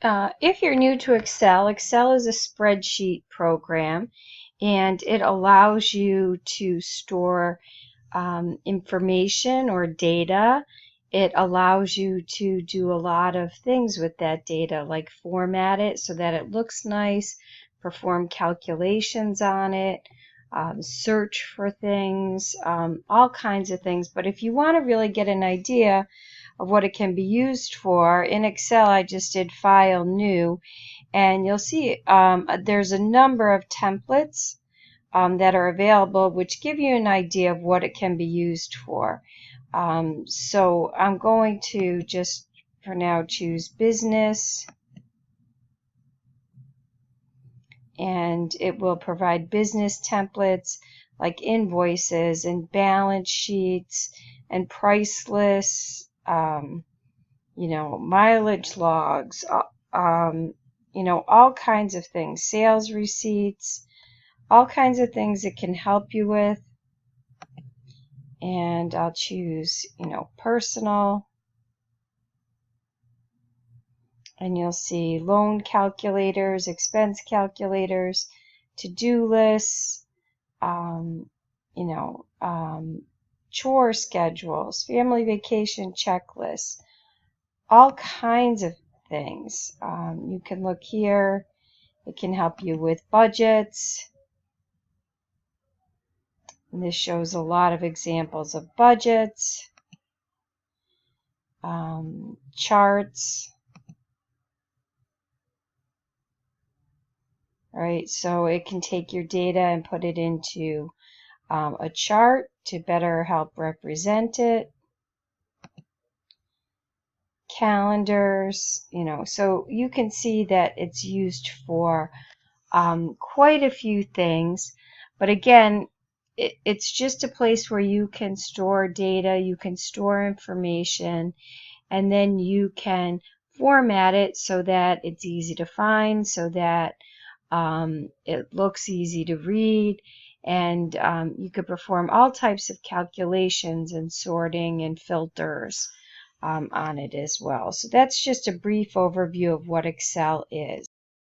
If you're new to Excel, Excel is a spreadsheet program, and it allows you to store information or data. It allows you to do a lot of things with that data, like format it so that it looks nice, perform calculations on it, search for things, all kinds of things. But if you want to really get an idea of what it can be used for, in Excel I just did File, New, and you'll see there's a number of templates that are available which give you an idea of what it can be used for. So I'm going to just for now choose Business, and it will provide business templates like invoices and balance sheets and price lists, mileage logs, all kinds of things, sales receipts, all kinds of things it can help you with. And I'll choose, personal. And you'll see loan calculators, expense calculators, to-do lists, chore schedules, family vacation checklists, all kinds of things. You can look here. It can help you with budgets. And this shows a lot of examples of budgets, charts. All right, so it can take your data and put it into a chart to better help represent it. Calendars, so you can see that it's used for quite a few things. But again, it's just a place where you can store data, you can store information, and then you can format it so that it's easy to find, so that it looks easy to read, and you could perform all types of calculations and sorting and filters on it as well. So that's just a brief overview of what Excel is.